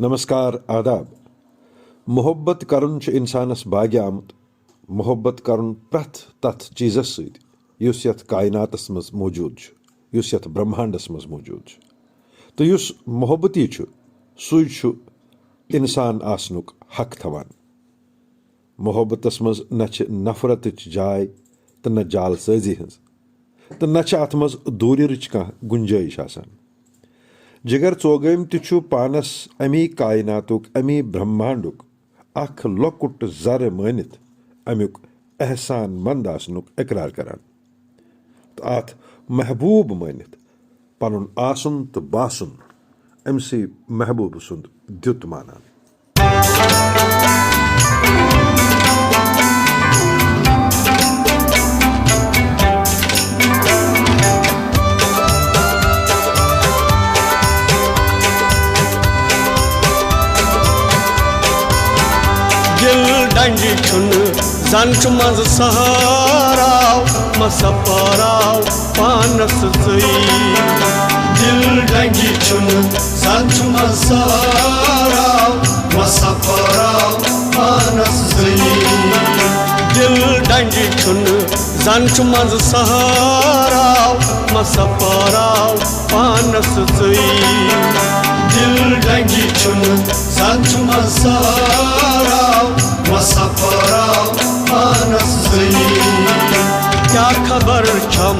नमस्कार आदाब। मोहब्बत करन इंसानस बाग्य आमुत। मोहब्बत करन प्रथ तथ चीज़स सत युस यथ कायनातस मज मौजूद छु, युस यथ ब्रह्मांडस मज मौजूद छु। तो युस मोहब्बती छु सुई छु इंसान आसनुक हक थवान। मोहब्बतस मज न छ नफरतच जाय तो न जालसाजी हज तो न छ अथ मज दूरिरच कह गुंजाइश आसान। जिगर चोगम तु पानस अमी कायनातुक अमी ब्रह्मांडुक अख लकुट जर मानित अमुक एहसान मंद आसनुक इकरार करान तो अथ महबूब मानित पनुन आसुन तो बासुन अमसी महबूब सुंद द्युत मानान। डंडी छुन जंच मज सहाराव मसपराव पानस जई। दिल डंडी छुन जंच मज सहाराव मसपराव पानस जई। दिल डंडी छुन जंच मज सहाराव मसपराव पानस जई। दिल डंडी छुन जंच मज सहाराव मसपराव पानस जई। क्या खबर छम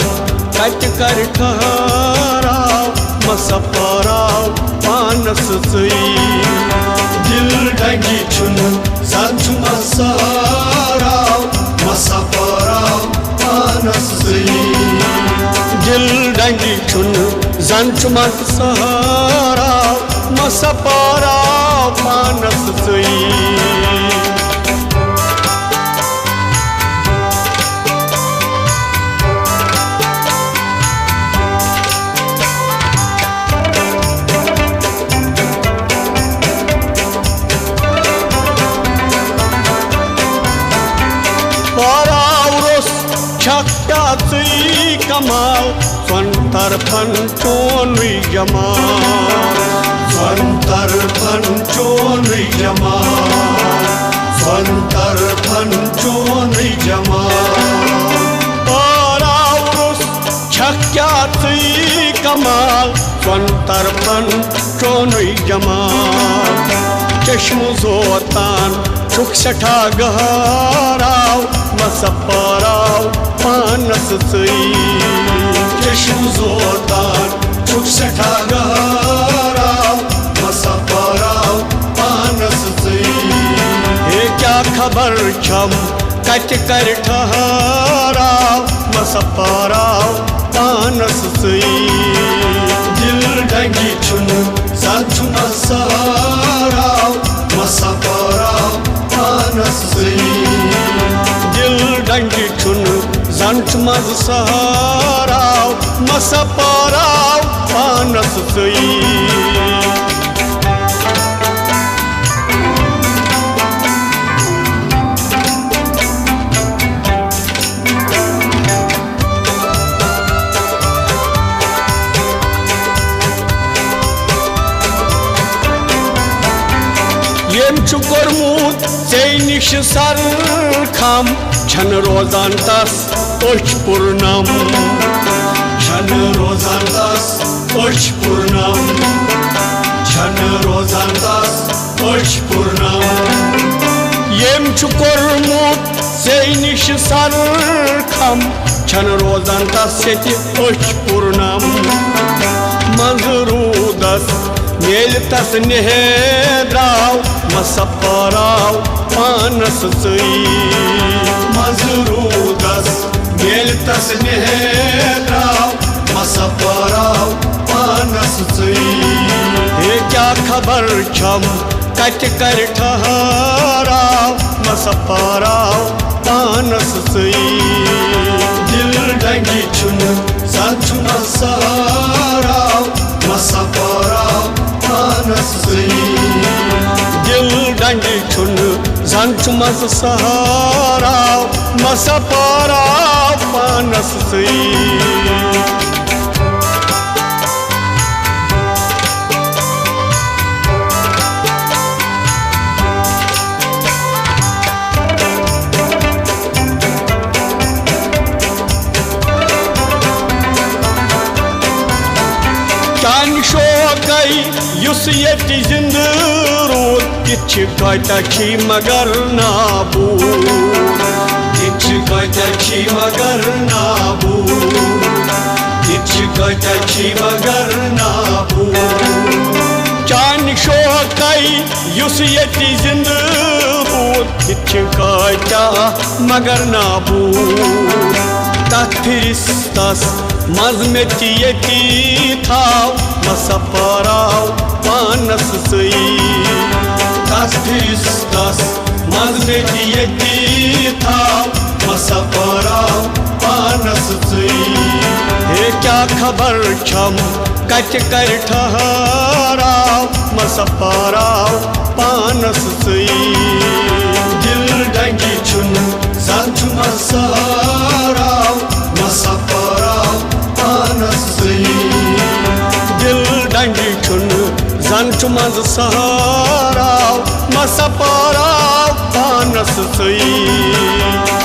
कट कर ठहराव मसपराव पानस जई। दिल डंडी छुन जंच मज सहाराव मसपराव पानस जई। दिल डंडी छुन जंच मज सहाराव मसपराव पानस जई। छक्काची कमाल स्वंतर फन चोनरी जमाल। स्वंतर फन चोनरी जमाल। स्वंतर फन चोनरी जमाल। औरस छक्काची कमाल स्वंतर फन चोनरी जमाल। चश्मो जोतान छुक सठा गहराव मसपराव पानस जई। चश्मो जोतान छुक सठा गहराव मसपराव पानस जई। हे क्या खबर छम कट कर ठहराव मसपराव पानस जई। दिल डंडी छुन जंच मज सहाराव मसपराव पानस जई। दिल डंडी छुन जंच मज सहाराव मसपराव पानस जई। कोर्मुत से निश सर खम छन रोजान तस ओछ पूर्णम। छन रोजान तस ओछ पूर्णम। छन रोजान तस ओछ पूर्णम। येम कोर्मुत से निश सर खम छन रोजान तस ओछ पूर्णम। मजरूदस मेल तस नेहद्राव मसपराव पानस जई। मजरूदस मेल तस नेहद्राव मसपराव पानस जई। हे क्या खबर छम कट कर ठहराव मसपराव पानस जई। दिल डंडी छुन जंच मज सहाराव मसपराव पानस जई। दिल डंडी छुन जंच मज सहाराव मसपराव पानस जई। कई युस यति जिंद रूद किछ कता छी मगर नाबूद किछ कता छी मगर नाबूद किछ कता छी मगर नाबूद चान शोकई युस यति जिंद रूद किछ कता मगर नाबूद तथ फिरिस्तस मज में यति थाव मसपराव पानस सई तथ फिरिस्तस मज में यति थाव मसपराव पानस सई हे क्या खबर छम कच कर ठहराव मसपराव पानस सई दिल डंगी चुन संच मसराव मसपराव पानस सई दिल डंगी चुन संच मसराव मसपराव पानस सई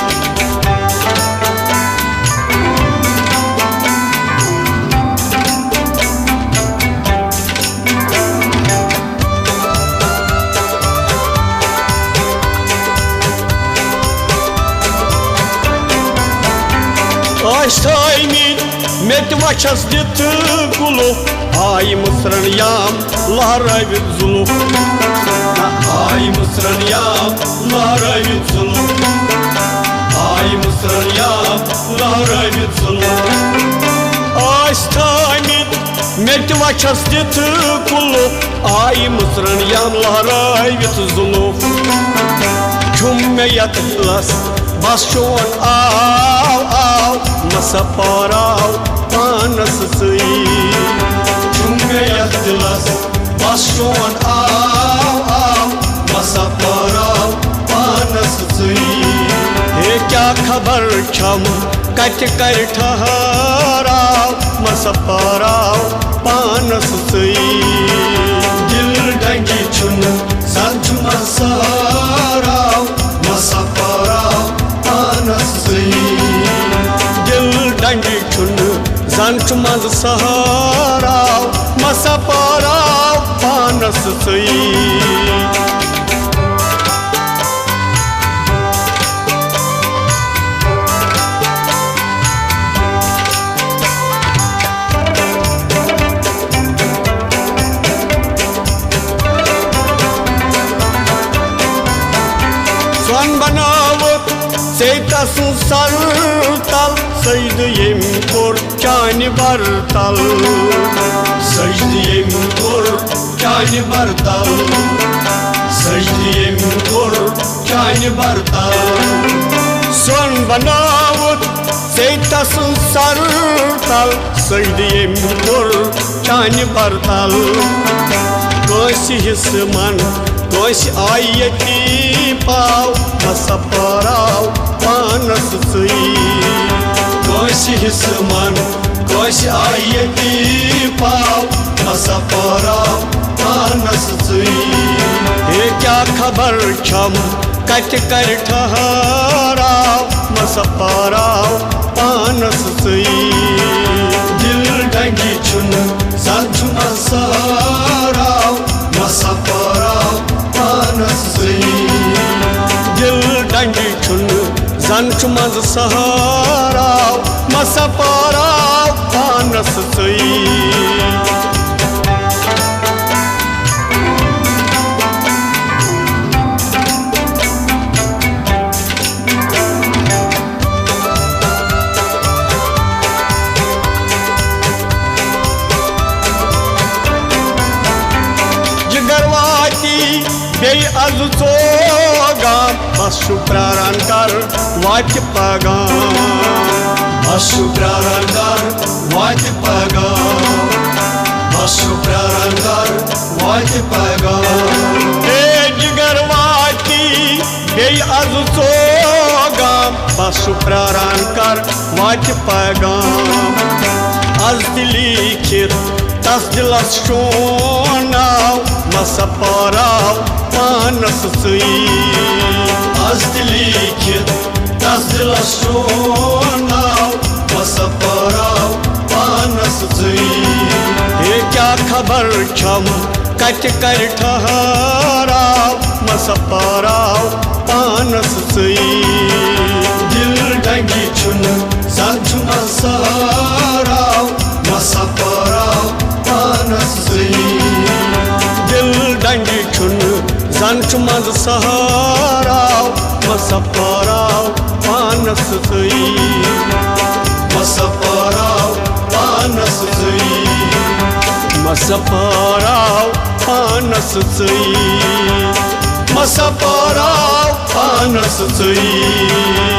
Aştaymin metva çazdit kulu ay mısran yam lahrayvit zulu ay mısran yam lahrayvit zulu ay mısran yam lahrayvit zulu Aştaymin metva çazdit kulu ay mısran yam lahrayvit zulu Çumme yatlas Basşon av masaparav panas sई Çumme yatlas Basşon av masaparav panas sई हे क्या खबर छम कच कर ठहराव मसपराव पानस सई दिल dengue चुन संच मसराव मसपराव पानस सई दिल डंगी चुन संच मसराव मसपराव पानस सई Seytasın sartal Secdeyim kor kani bartal Secdeyim kor kani bartal Secdeyim kor kani bartal Son banavut Seytasın sartal Secdeyim kor kani bartal Kosi hisman Kosi ayeti pav Masaparav panas sई Kosi hisman Kosi ayeti pav Masaparav panas sई हे क्या खबर छम कच कर ठहराव मसपराव पानस सई दिल dengue चुन संच मसराव मसपराव पानस सई दिल डंगी चुन संच मसराव मसपराव पानस सई Bey azu tsogam Basu praran kar Vati pagam Basu praran kar Vati pagam Basu praran kar Vati pagam Hey jigarvati Bey azu tsogam Basu praran kar Vati pagam Az dilikir Tas dilas shonav Masaparav panas sई Az dilikir Tas dilas shonav Masaparav panas sई हे क्या खबर छम cut कर ठहराव मसपराव पानस सई दिल dengue छुन सच मसराव मसपराव पानस सई दिल dengue छुन संच मज सहाराव मसपराव पानस सई मसपराव पानस सई मसपराव पानस सई मसपराव पानस सई